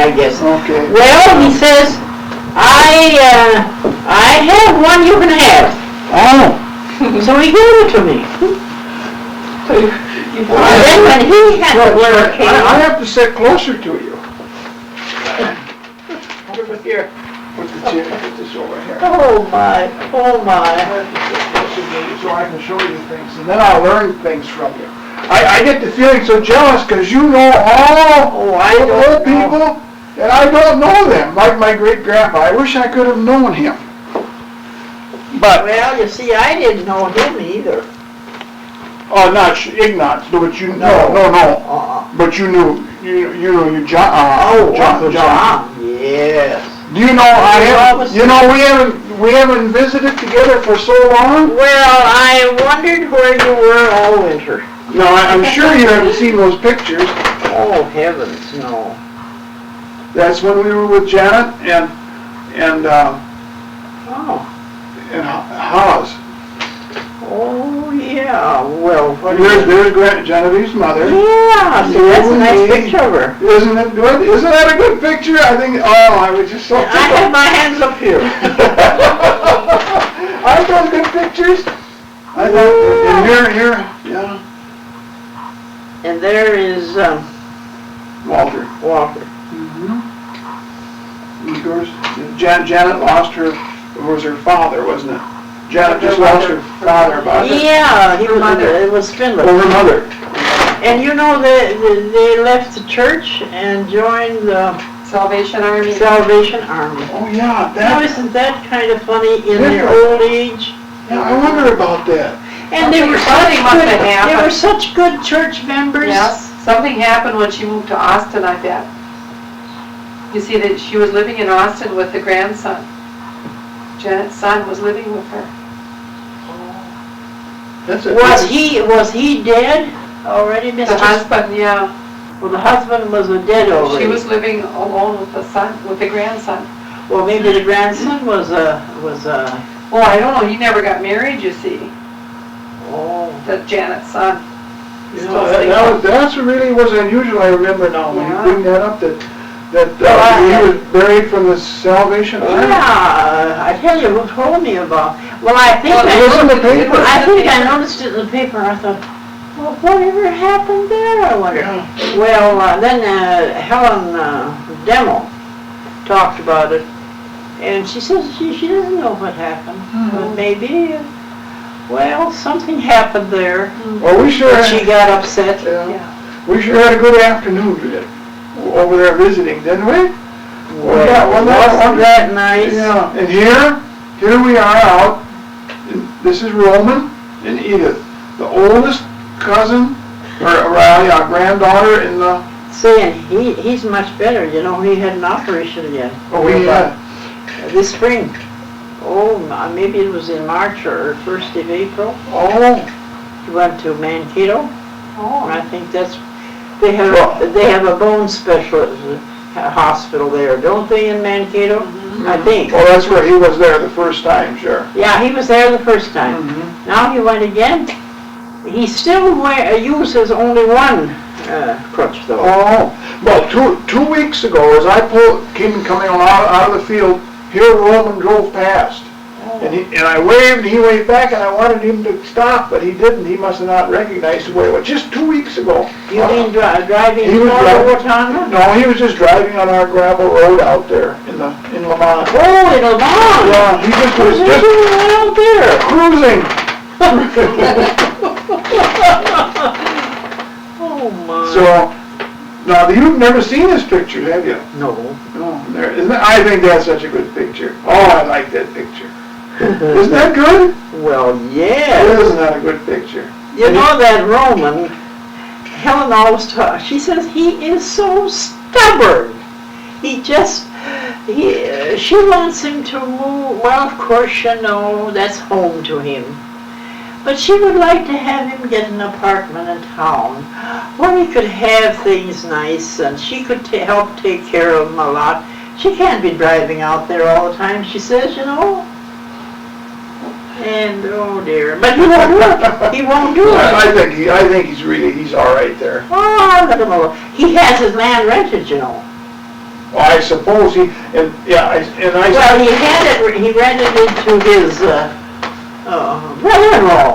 I guess. Okay. Well, he says, I have one you can have. Oh. So he gave it to me. And then when he had to wear a cane. I have to sit closer to you. Over here. Put the chair, put this over here. Oh my, oh my. So I can show you things, and then I'll learn things from you. I get the feeling so jealous because you know all the old people, and I don't know them, like my great-grandpa. I wish I could have known him. But Well, you see, I didn't know him either. oh, not ignorance, but you no. But you knew John. John. Yes. Do you know we haven't visited together for so long? Well, I wondered where you were all winter. No, I'm sure you haven't seen those pictures. Oh, heavens, no. That's when we were with Janet and Oh. Haas. Oh, yeah. Well, what There's Genevieve's mother. Yeah, see, that's a nice picture of her. Isn't it good? Isn't that a good picture? I think, I was just so I have my hands up here. Aren't those good pictures? I thought, and here, yeah. And there is Walter. Of course, Janet lost her, it was her father, wasn't it? Janet just lost her father about it. Yeah, it was Finland. Or her mother. And you know, they left the church and joined the Salvation Army. Salvation Army. Oh yeah, Now, isn't that kind of funny in their old age? Yeah, I wonder about that. And they were such good church members. Yes, something happened when she moved to Austin, I bet. You see that she was living in Austin with the grandson. Janet's son was living with her. Was he dead already, Mr.? The husband, yeah. Well, the husband was dead already. She was living alone with the son, with the grandson. Well, maybe the grandson was Oh, I don't know. He never got married, you see. Oh. That Janet's son. That's really was unusual. I remember now when you bring that up that he was buried from the Salvation Army. Yeah, I tell you, who told me about? Well, I think it was in the paper. I think I noticed it in the paper. I thought, well, whatever happened there? I wonder. Yeah. Well, then Helen Demo talked about it, and she says she doesn't know what happened. But maybe, well, something happened there. Well, we sure She got upset. Yeah. We sure had a good afternoon today. Over there visiting, didn't we? Well, wasn't that nice? Yeah, and here we are out. This is Roman and Edith, the oldest cousin, or granddaughter in the... Saying he's much better. You know, he had an operation again. Oh, he had? This spring. Oh, maybe it was in March or 1st of April. Oh. He went to Mankato. Oh. I think that's... They have a bone specialist hospital there, don't they, in Mankato? Mm-hmm. I think. Well, that's where he was there the first time, sure. Yeah, he was there the first time. Mm-hmm. Now he went again. He still uses only one crutch, though. Oh, well, two weeks ago, as I came coming out of the field, here Roman drove past. And I waved, and he waved back, and I wanted him to stop, but he didn't. He must have not recognized the way it was. Just 2 weeks ago. You mean driving He was driving? No, he was just driving on our gravel road out there in Lamont. Oh, in Lamont? Yeah, he just was out there. cruising. Oh my. So, now you've never seen this picture, have you? No. No, I think that's such a good picture. Oh, I like that picture. Isn't that good? Well, yeah. Isn't that a good picture? You know that Roman, Helen always talks, she says he is so stubborn. She wants him to move. Well, of course, you know, that's home to him. But she would like to have him get an apartment in town where he could have things nice and she could help take care of him a lot. She can't be driving out there all the time, she says, you know. And oh dear, but he won't do it. He won't do it. I think he's all right there. Oh, look at him. He has his land rented, you know. Well, I suppose he, and, yeah, Well, he rented it to his, brother-in-law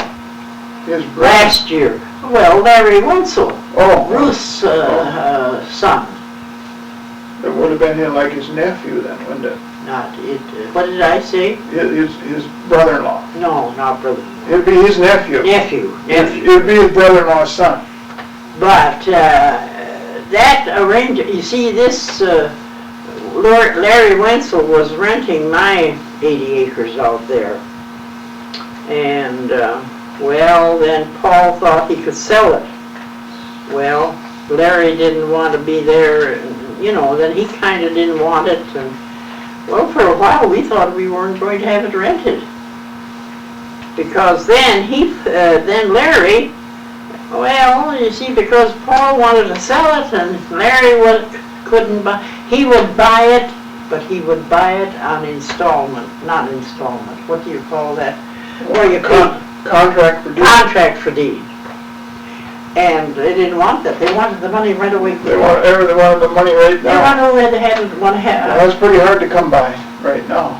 his brother. last year. Well, Larry Wenzel, Oh. Ruth's, son. It would have been him, like his nephew then, wouldn't it? Not it, what did I say? His brother-in-law. No, not brother. It'd be his nephew. Nephew. It'd be his brother-in-law's son. But, that arrangement, you see, this, Larry Wenzel was renting my 80 acres out there. And, well, then Paul thought he could sell it. Well, Larry didn't want to be there, and, you know, then he kind of didn't want it, and, well, for a while we thought we weren't going to have it rented. Because then then Larry, well, you see, because Paul wanted to sell it and Larry couldn't buy, he would buy it, but he would buy it on installment, not installment, what do you call that? Where you pay Contract for deed. contract for deed. And they didn't want that, they wanted the money right away. They wanted the money right They now. wanted to have it, Well, that's pretty hard to come by right now.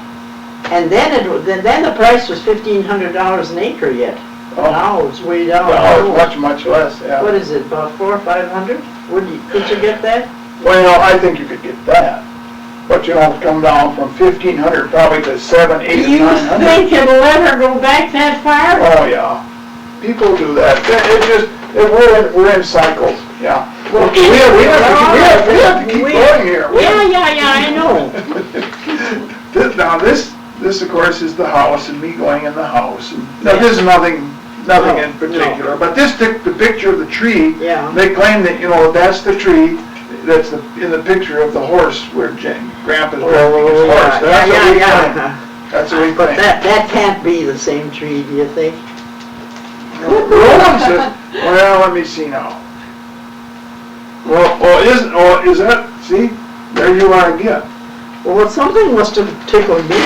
and then the price was $1,500 an acre yet. Oh. Now it's way down. Well, it's much, much less, yeah. What is it, about 400 or 500? Could you get that? Well, I think you could get that. But you know, come down from 1,500 probably to 700, 800, Do you 900. think it'll ever go back that far? Oh, yeah. People do that. We're in cycles, yeah. Well, We have to keep going here. Yeah, I know. Now, this of course is the house and me going in the house. And now, this is nothing in particular, but this took the picture of the tree. Yeah. They claim that, you know, that's the tree, that's in the picture of the horse where Grandpa's driving his horse. That's what we claim. That's what we But claim. that can't be the same tree, do you think? Roland says, well, let me see now. Is that, see, there you are again. Well, something must have tickled me.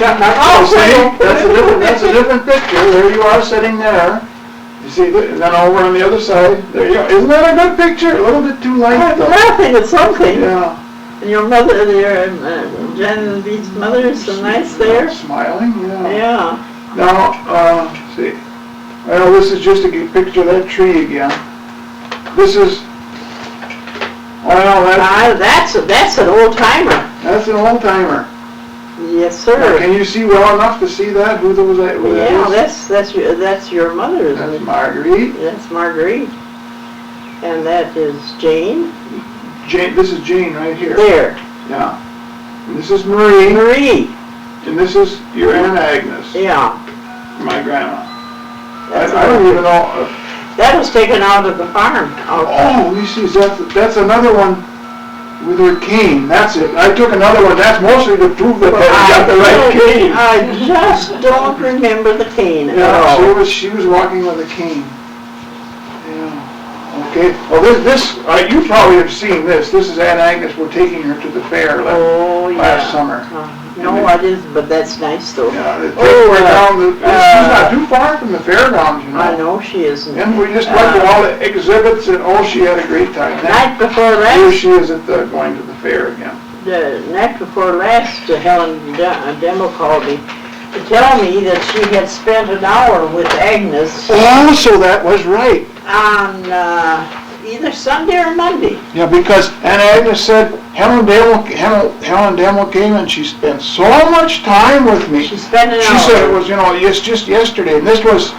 Oh, see, that's a different picture. There you are sitting there. You see, and then over on the other side, there you go. Isn't that a good picture? A little bit too light I'm though. laughing at something. Yeah. And your mother, Genevieve's mother is so nice there. Smiling, yeah. Yeah. Now, see. Well, this is just a picture of that tree again. This is, well, That's an old timer. that's an old timer. Yes, Now, sir. can you see well enough to see that? Who that Yeah, is? that's your mother, isn't That's it? Marguerite. That's Marguerite. And that is Jane. Jane, this is Jane right here. There. Yeah. And this is Marie. Marie. And this is your Aunt Agnes, Yeah. my grandma. I That's don't even know. That was taken out of the farm. Oh, you see, that's another one with her cane. That's it. I took another one. That's mostly to prove that they got the right cane. I just don't remember the cane at Yeah, all. she was walking with a cane. Yeah. Okay. Well, this you probably have seen this. This is Aunt Agnes. We're taking her to the fair last summer. No, I didn't, but that's nice though. Yeah, they take her down. She's not too far from the fairgrounds, you know. I know she isn't. And we just went to all the exhibits, and she had a great time. Night before Here last, she is at going to the fair again. the night before last, Helen Demo called me to tell me that she had spent an hour with Agnes Oh, so that was right. on either Sunday or Monday. Yeah, because Aunt Agnes said Helen Demo came and she spent so much time with me. She spent an She hour. said it was, just yesterday, and this was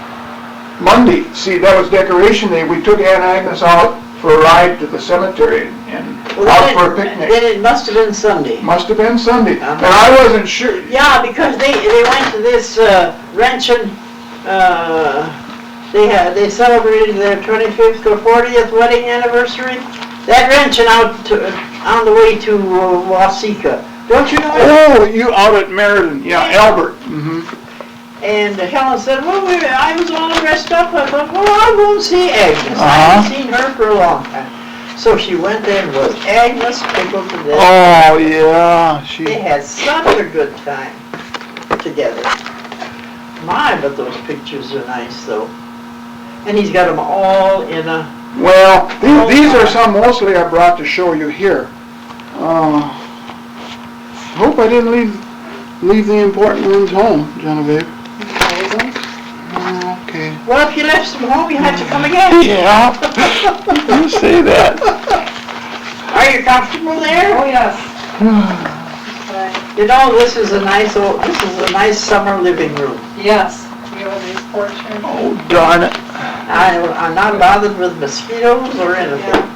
Monday. See, that was decoration day. We took Aunt Agnes out for a ride to the cemetery and out for a picnic. Then it must have been Sunday. Must have been Sunday. Uh-huh. And I wasn't sure. Yeah, because they went to this Wrenchen, they celebrated their 25th or 40th wedding anniversary. That Wrenchen on the way to Waseca. Don't you know it? Oh, you out at Meriden. Yeah, Albert. Mm-hmm. And Helen said, well, I was all dressed up. I thought, well, I'll go and see Agnes. I haven't seen her for a long time. So she went there and was Agnes tickled to death. Oh, yeah. They had such a good time together. My, but those pictures are nice, though. And he's got them all in a... Well, these are some mostly I brought to show you here. Hope I didn't leave the important ones home, Genevieve. Okay. Well, if you left some home, you had to come again. Yeah, you say that. Are you comfortable there? Oh, yes. You know, this is a nice summer living room. Yes. You have a nice porch here. Oh, darn it. I'm not bothered with mosquitoes or anything.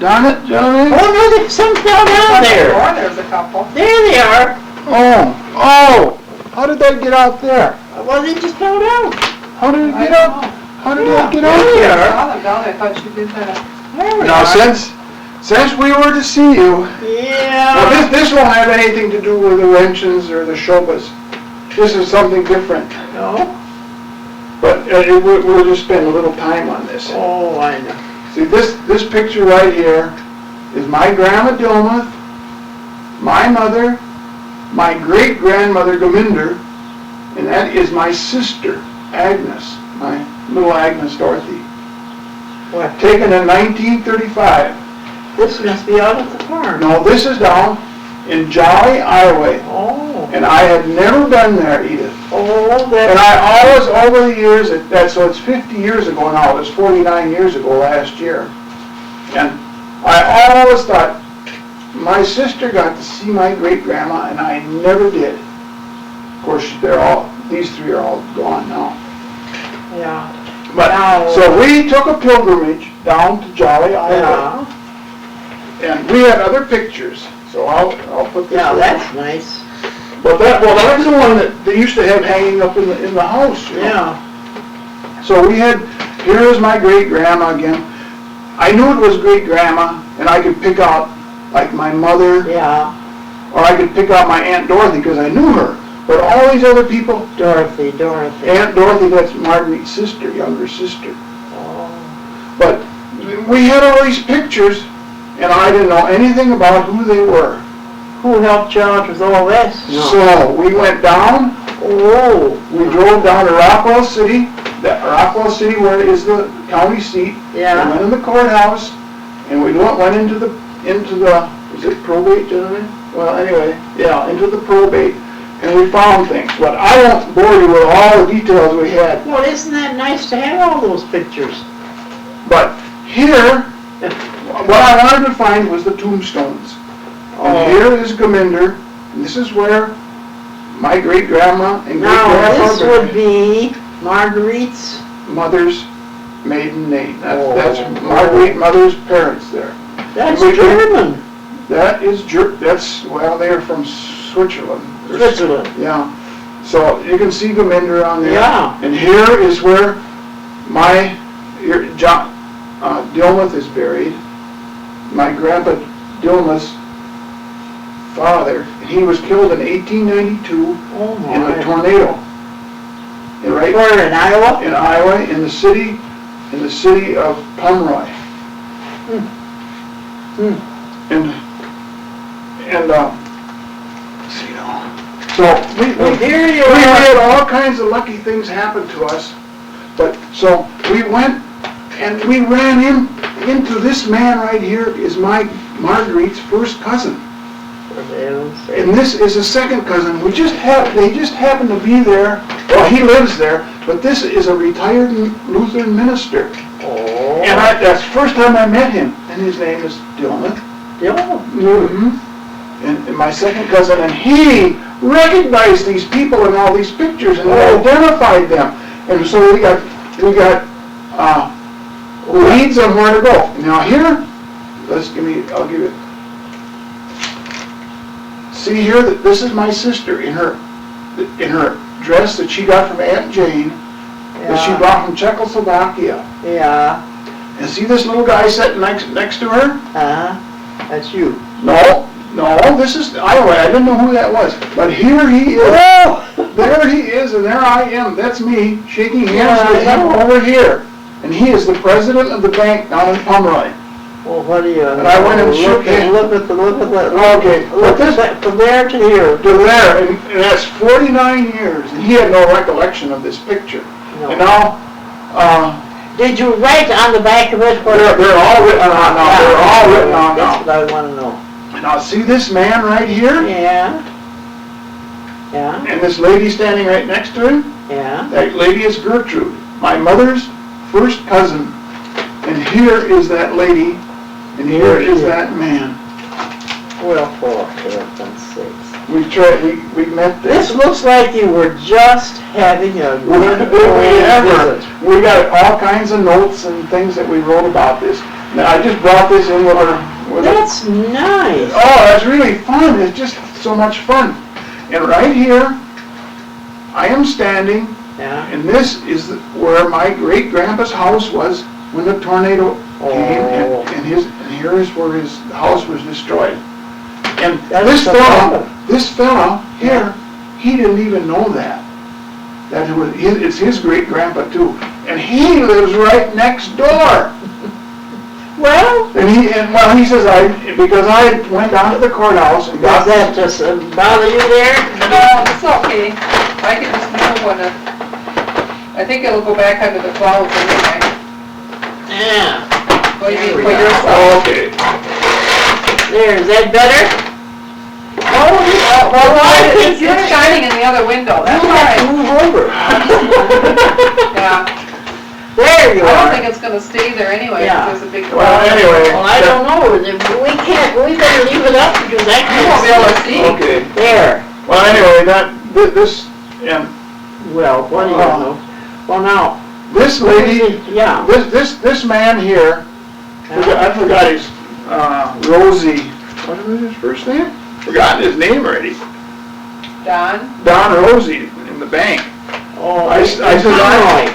Darn it, Genevieve. Oh, no, there's some down there. There's a couple. There they are. Oh, how did that get out there? Well, they just fell down. How did it I get don't out? know. How did that get There out they there? I are. saw them down there. I thought you did that. There we Now, are. since we were to see you, well, Yeah. this won't have anything to do with the Wrenchens or the Shobas. This is something different. No? But we'll just spend a little time on this. Oh, I know. See, this picture right here is my grandma Dilma, my mother, my great-grandmother Gaminder, and that is my sister, Agnes, my little Agnes Dorothy. What? Taken in 1935. This must be out at the farm. No, this is down in Jolly, Iowa. Oh. And I had never been there, Edith. Oh, And that. I always, over the years, so it's 50 years ago now, it was 49 years ago last year. And I always thought, my sister got to see my great-grandma, and I never did. Of course, these three are all gone now. Yeah. But, Now- so we took a pilgrimage down to Jolly, Iowa. Yeah. And we had other pictures, so I'll put this Yeah, in. that's nice. But that's the one that they used to have hanging up in the house, you know. Yeah. So here is my great-grandma again. I knew it was great-grandma, and I could pick out, like, my mother, Yeah. or I could pick out my Aunt Dorothy, because I knew her. But all these other people, Dorothy. Aunt Dorothy, that's Marguerite's sister, younger sister. Oh. But we had all these pictures, and I didn't know anything about who they were. Who helped you out with all this? So we went down, Oh. we drove down to Rockwell City, where is the county seat. We Yeah. went in the courthouse, and we went into the, is it probate, gentlemen? Well, anyway, yeah, into the probate, and we found things. But I won't bore you with all the details we had. Well, isn't that nice to have all those pictures? But here, what I wanted to find was the tombstones. Oh. And here is Gaminder, and this is where my great-grandma and Now, great-grandpa this would be Marguerite's. mother's maiden name. Oh. That's Marguerite mother's parents there. That's We- German. Well, they are from Switzerland. Switzerland. Yeah. So you can see Gaminder on there. Yeah. And here is where Dilmuth is buried. My grandpa Dilmuth's father, and he was killed in 1892 Oh, in a my. tornado. And right Where, in Iowa? in Iowa, in the city of Pomeroy. And see now. So Here you we are. had all kinds of lucky things happen to us. But so we went and we ran into this man right here is my Marguerite's first cousin. And this is a second cousin. They just happened to be there. Well, he lives there, but this is a retired Lutheran minister. Oh. And that's the first time I met him, and his name is Dylan. Yeah. Mm-hmm. And my second cousin, and he recognized these people in all these pictures and identified them. And so we got leads on where to go. Now here, I'll give it. See here, this is my sister in her dress that she got from Aunt Jane, that she brought from Czechoslovakia. Yeah. And see this little guy sitting next to her? That's you. No, this is Iowa. I didn't know who that was. But here he is. Oh! There he is, and there I am. That's me shaking hands Yeah, with him I know. over here. And he is the president of the bank down in Pomeroy. Well, what do you? And I went and shook hands. Look at that. Okay, Look at that from there to here. To there, and that's 49 years. And he had no recollection of this picture. No. And now, Did you write on the back of it? they're all written on now. They're all written on That's now. what I want to know. Now see this man right here? Yeah. Yeah, And this lady standing right next to him? yeah. That lady is Gertrude, my mother's first cousin. And here is that lady, and here is that man. Well, for heaven's sakes. We met This this. looks like you were just having a good visit. We got all kinds of notes and things that we wrote about this. Now, I just brought this in with her. That's nice. Oh, that's really fun. It's just so much fun. And right here, I am standing, Yeah. and this is where my great-grandpa's house was when the tornado came, and here is where his house was destroyed. And That's this fella here, he didn't even know that. It's his great-grandpa too. And he lives right next door. Well, And he says, because I went down to the courthouse and got does that just bother you there? No, it's okay. I can just move one. I think it'll go back under the clouds anyway. Yeah. What do you mean, There we for go. yourself? Okay. There, is that better? Oh, Well, it's shining in the other window, that's You all have to right. move over. Yeah. There you I don't are. think it's gonna stay there anyway, Yeah. because there's a big Well, cloud. anyway. Well, I don't know, we better leave it up because that You won't be able to see. Okay. There. Well, anyway, this, and Well, what do you know? Well, now, this lady, yeah. this man here, I forgot his, Rosie, what was his first name? Forgotten his name already. Don Rosie in the bank. Oh, I it's said, Conroy.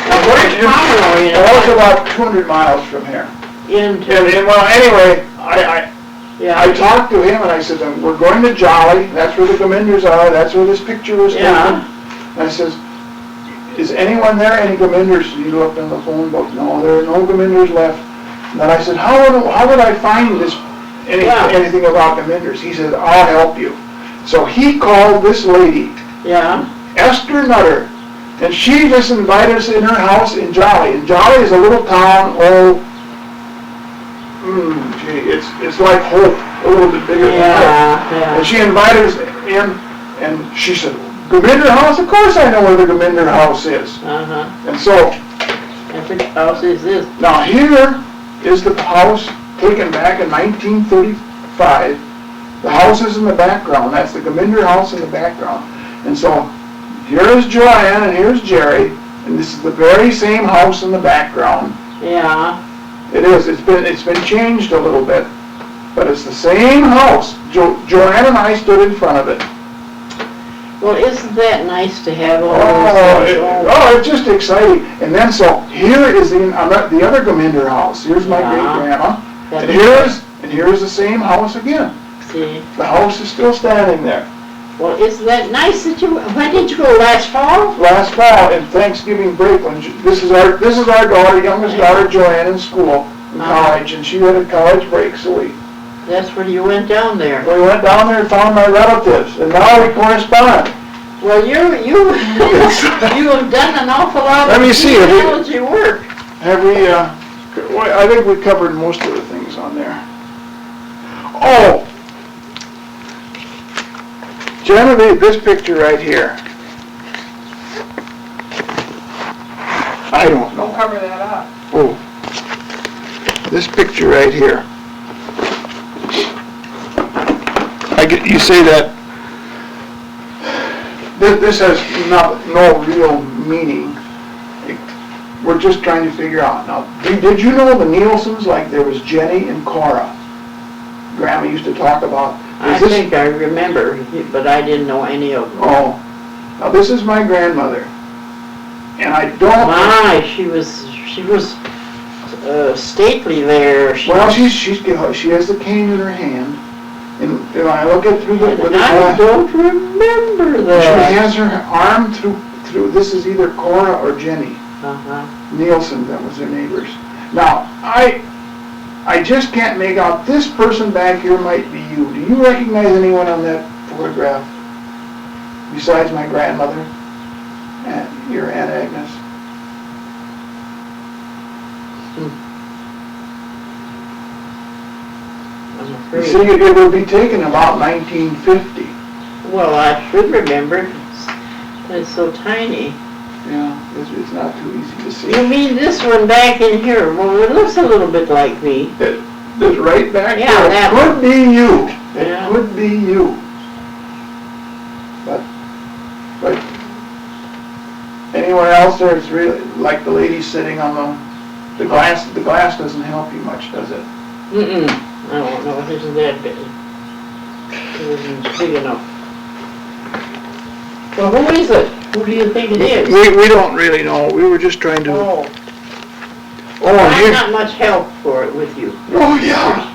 Now, where's Conroy in Well, it's it? about 200 miles from here. Into, And well, anyway, I yeah, talked to him and I said, we're going to Jolly, that's where the Geminders are, that's where this picture was taken. Yeah. And I says, is anyone there, any Geminders? He looked in the phone book, no, there are no Geminders left. And then I said, how would I find this, anything about Geminders? He said, I'll help you. So he called this lady, yeah, Esther Nutter, and she just invited us in her house in Jolly. And Jolly is a little town, it's like Hope, a little bit bigger than Hope. yeah. And she invited us in, and she said, Geminder House? Of course I know where the Geminder House is. Uh-huh. And so, And which house is this? now here is the house taken back in 1935. The house is in the background. That's the Geminder House in the background. And so, here is Joanne and here's Jerry, and this is the very same house in the background. Yeah, It is. It's been changed a little bit, but it's the same house. Joanne and I stood in front of it. well, isn't that nice to have all Oh, those things? it's just exciting. And then so here is the other Geminder house. Here's my great grandma, and here's the same house again. See, The house is still standing there. well, isn't that nice that when did you go, last fall? Last fall in Thanksgiving break, when this is our daughter, youngest daughter Joanne, in school, in college, and she had a college break, so we That's when you went down there. went down there and found my relatives, and now we correspond. Well, you have done an awful lot Let of me see if we- genealogy work. Have we, I think we covered most of the things on there. Oh! Genevieve, this picture right here. I don't know. Don't cover that up. Oh. This picture right here. You say that this has no real meaning. We're just trying to figure out. Now, did you know the Nielsen's, like there was Jenny and Cora? Grandma used to talk about. I think I remember, but I didn't know any of them. Oh, now this is my grandmother, and I don't. My, she was stately there. She has the cane in her hand, and when I look at through the I don't remember she that. has her arm through. This is either Cora or Jenny Nielsen. That was their neighbors. Now I just can't make out. This person back here might be you. Do you recognize anyone on that photograph besides my grandmother and your Aunt Agnes? I'm You afraid. see, it would be taken about 1950. Well, I should remember, it's so tiny. Yeah, it's not too easy to see. You mean this one back in here? Well, it looks a little bit like me. This right back Yeah, there, that it could be you. Yeah. It could be you. But anywhere else there, it's really, like the lady sitting on the glass doesn't help you much, does it? Mm-mm. I don't know, it isn't that big. It isn't big enough. Well, who is it? Who do you think it is? We don't really know, we were just trying to, Oh, oh, I'm here, not much help for it with you. oh, yeah.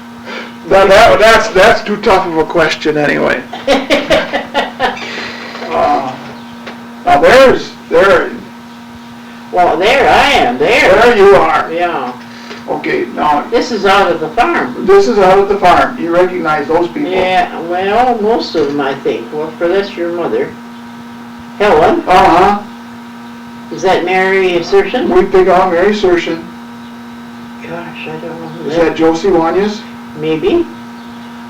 That's too tough of a question anyway. Now there, Well, there I am, there. there you are. Yeah, Okay, now, this is out at the farm. this is out at the farm, you recognize those people? Yeah, well, most of them, I think. Well, for that's your mother. Helen, Uh-huh, is that Mary Assertion? we pick on Mary Sershin. Gosh, I don't know who Is that Josie Wanyas? Maybe.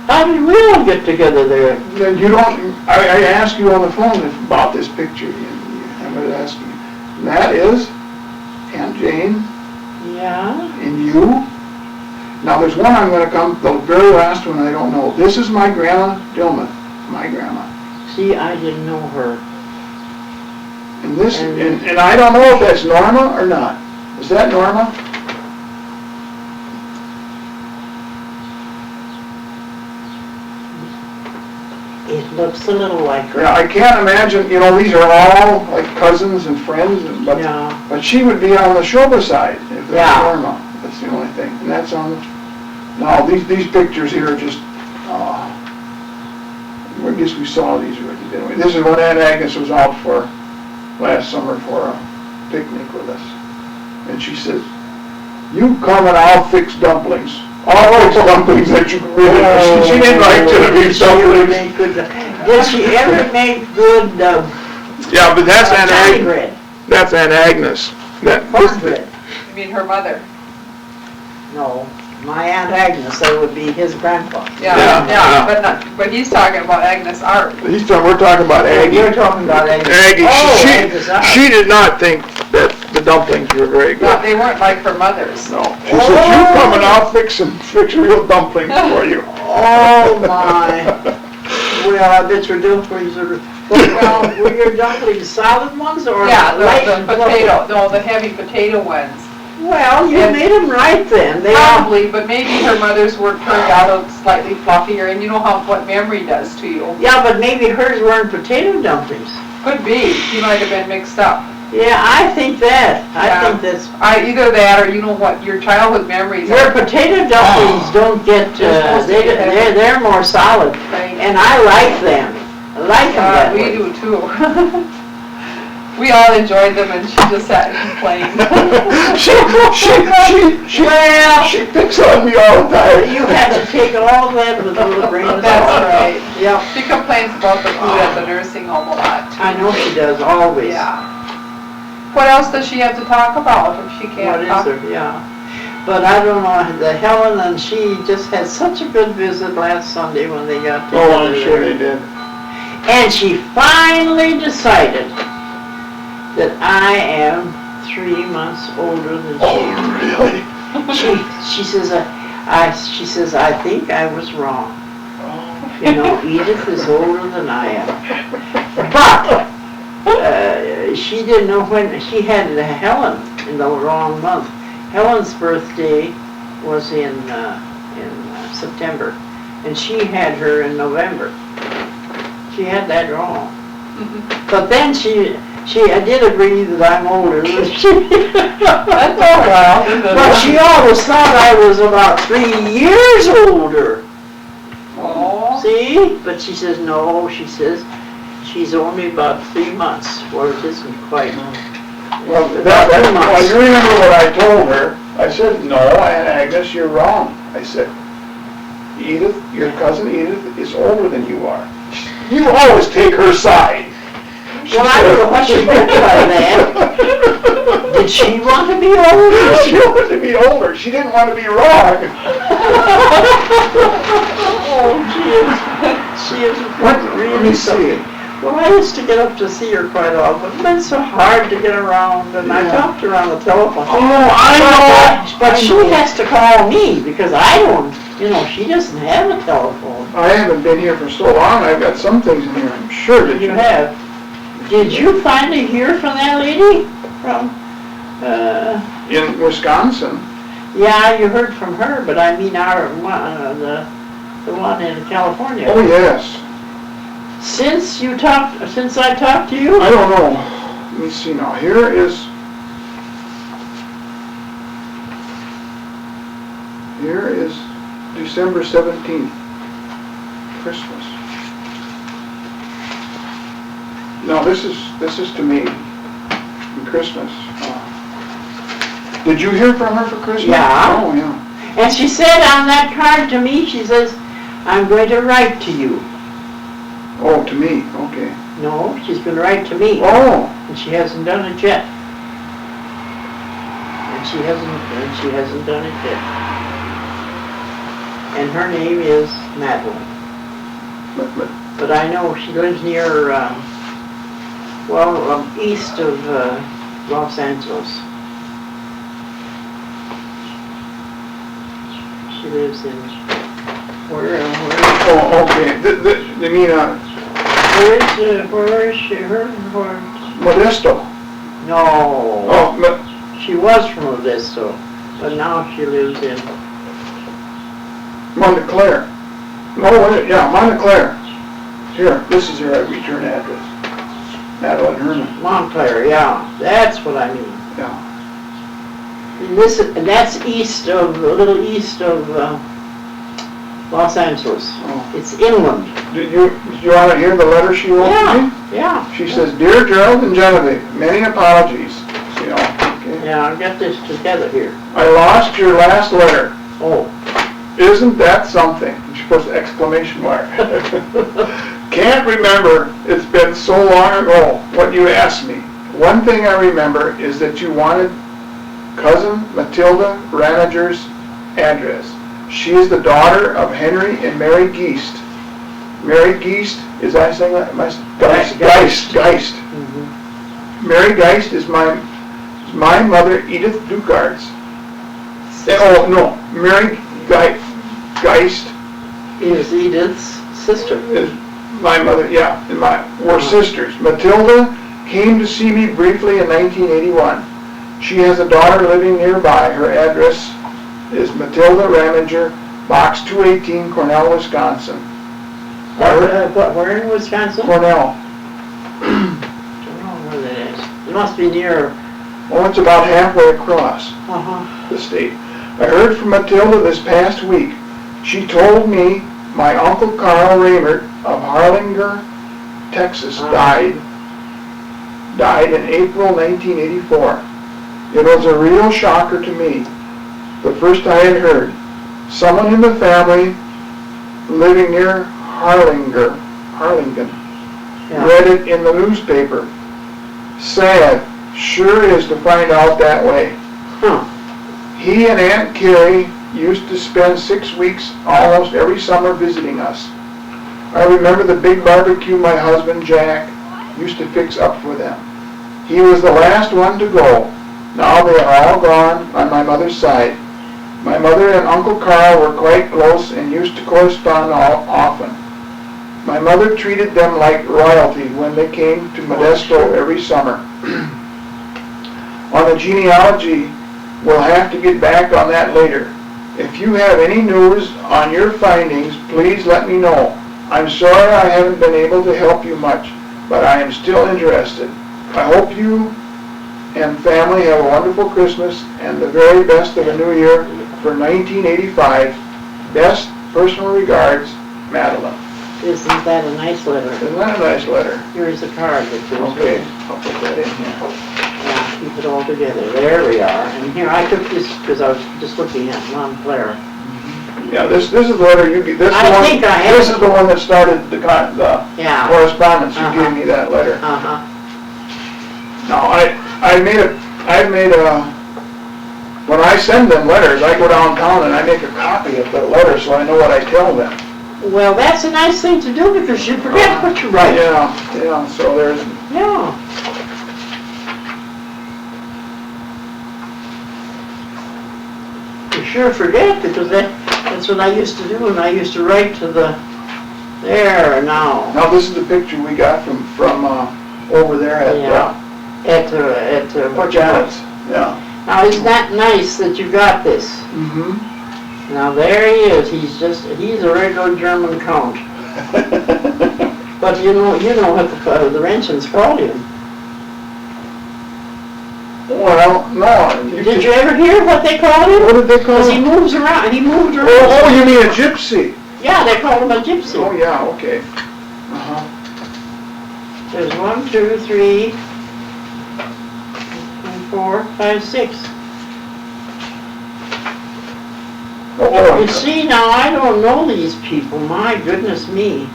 How did we all get together there? Then you don't, I asked you on the phone about this picture, and I was asking you. And that is Aunt Jane Yeah? and you. Now there's one I'm gonna come, the very last one I don't know. This is my grandma Dillman, my grandma. See, I didn't know her. And this, and I don't know if that's Norma or not. Is that Norma? It looks a little like her. Yeah, I can't imagine, you know, these are all like cousins and friends, but Yeah. she would be on the Shoba side if that's Yeah. Norma. That's the only thing. And that's on, no, these pictures here are just, I guess we saw these already, didn't we? This is what Aunt Agnes was out for last summer for a picnic with us. And she said, "You come and I'll fix dumplings. I'll fix dumplings that you can really." She didn't like Genevieve's dumplings. Did she ever make good Yeah, but that's Aunt Johnny Agnes. bread? That's Aunt Agnes. Cornbread? You mean her mother? No, my Aunt Agnes, that would be his grandpa. Yeah. But he's talking about Agnes Art. We're talking about Aggie. You're talking about Agnes. Aggie, Oh, Agnes Art. she did not think that the dumplings were very No, good. they weren't like her mother's. No. She said, "You come and I'll fix real dumplings for you." Oh, my. Well, I bet your dumplings are, well, were your dumplings solid ones or Yeah, light the and fluffy? potato, no, the heavy potato ones. Well, you And- made them right then. They are, Probably, but maybe her mother's were turned out slightly fluffier, and you know what memory does to you. yeah, but maybe hers weren't potato dumplings. Could be, she might have been mixed up. Yeah, I think that. I Yeah. think that's, Either that, or you know what, your childhood memories your are. potato dumplings don't get, They're supposed to be heavy. they're more solid. Right. And I like them. I like them that We way. do too. We all enjoyed them, and she just sat and complained. She picks on me all the time. You have to take all that with a little grain of salt. That's right. Yeah, She complains about the food at the nursing home a lot. I know she does, always. Yeah. What else does she have to talk about if she What can't is talk? there, yeah. But I don't know, the Helen and she just had such a good visit last Sunday when they got together. Oh, I'm sure they did. And she finally decided that I am 3 months older than she Oh, is. really? She says, I think I was wrong. You know, Edith is older than I am. But, she didn't know when, she had Helen in the wrong month. Helen's birthday was in September, and she had her in November. She had that wrong. But then I did agree that I'm older than she. That's all right. But she always thought I was about 3 years older. Oh. See? But she says, no, she says, she's only about 3 months, or it isn't quite. Well, About 2 well, months. you remember what I told her? I said, "No, Aunt Agnes, you're wrong." I said, "Edith, your cousin Edith is older than you are. You always take her side." Well, I don't know what she meant by that. Did she want to be older? She wanted to be older. She didn't want to be wrong. Oh, she is What, let really me see. something. Well, I used to get up to see her quite often. It's been so hard to get around, and I Yeah. talked to her on the telephone. Oh, I know. But I she know. has to call me, because I don't, she doesn't have a telephone. I haven't been here for so long, I've got some things in here, I'm sure that You have. Did you finally hear from that lady? From, In Wisconsin. yeah, you heard from her, but I mean the one in California. Oh, yes. Since I talked to you? I don't know. Let me see now. Here is December 17th, Christmas. No, this is to me, in Christmas. Did you hear from her for Christmas? Yeah. Oh, yeah. And she said on that card to me, she says, I'm going to write to you. Oh, to me, okay. No, she's going to write to me. Oh, And she hasn't done it yet. And she hasn't done it yet. And her name is Madeline. but But I know she lives near, east of Los Angeles. She lives in, where, oh, okay. They mean, where is she, where? Modesto. No, Oh, she was from Modesto, but now she lives in, Montclair. No, wait, yeah, Montclair. Here, this is her return address. Madeline Herman. Montclair, yeah, that's what I mean. Yeah. And that's a little east of Los Angeles. Oh. It's inland. Did you want to hear the letter she wrote to me? Yeah. She says, Dear Gerald and Genevieve, many apologies. Okay. Yeah, I'll get this together here. I lost your last letter. Oh. Isn't that something? She puts an exclamation mark. Can't remember, it's been so long ago, what you asked me. One thing I remember is that you wanted cousin Matilda Ranager's address. She is the daughter of Henry and Mary Geist. Mary Geist, is I saying that? Geist. Mm-hmm. Mary Geist is my mother, Edith Ducard's. Oh, no, Mary Geist Is Edith's sister. is my mother, yeah, and we're sisters. Matilda came to see me briefly in 1981. She has a daughter living nearby. Her address is Matilda Ramager, Box 218, Cornell, Wisconsin. Where in Wisconsin? Cornell. I don't know where that is. It must be near. Oh, it's about halfway across Uh-huh. the state. I heard from Matilda this past week. She told me my Uncle Carl Raymert of Harlinger, Texas, died in April 1984. It was a real shocker to me. The first I had heard. Someone in the family living near Harlingen, Yeah. read it in the newspaper. Sad, sure is to find out that way. Huh. He and Aunt Carrie used to spend 6 weeks almost every summer visiting us. I remember the big barbecue my husband Jack used to fix up for them. He was the last one to go. Now they are all gone on my mother's side. My mother and Uncle Carl were quite close and used to correspond often. My mother treated them like royalty when they came to Modesto every summer. On the genealogy, we'll have to get back on that later. If you have any news on your findings, please let me know. I'm sorry I haven't been able to help you much, but I am still interested. I hope you and family have a wonderful Christmas and the very best of a new year for 1985. Best personal regards, Madeline. Isn't that a nice letter? Isn't that a nice letter? Here's the card that goes with Okay, it. I'll put that in here. Yeah, keep it all together. There we are. And here, I took this because I was just looking at Montclair. Yeah, this is the letter you gave. This is the one that started the Yeah. correspondence. You gave me that letter. Uh-huh. Now, I've made a when I send them letters, I go downtown and I make a copy of the letter so I know what I tell them. Well, that's a nice thing to do because you forget what you write. Yeah, so there's, Yeah. You sure forget because that's what I used to do and I used to write to the, there now. now this is the picture we got from over there at, At Janet's, yeah. Now, isn't that nice that you got this? Mm-hmm. Now, there he is. He's a regular German count. But you know what the Renchens called him. Well, no. Did you ever hear what they called him? What did they call Because he him? moves around. He moved around. Oh, you mean a gypsy? Yeah, they called him a gypsy. Oh, yeah, okay. Uh-huh. There's 1, 2, 3, 4, 5, 6. Oh, You see, now I don't know these people. My goodness me.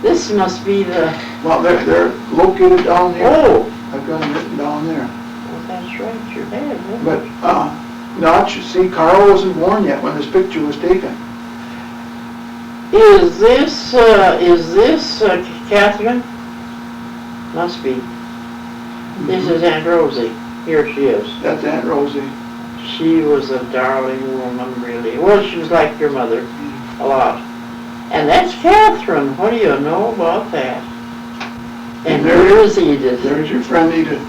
This must be the. well, they're located down here. Oh, I've got them written down there. well, that's right. You had. But, not, you see, Carl wasn't born yet when this picture was taken. Is this Catherine? Must be. This is Aunt Rosie. Here she is. That's Aunt Rosie. She was a darling woman, really. Well, she was like your mother, a lot. And that's Catherine. What do you know about that? And there- here's Edith. There's your friend Edith.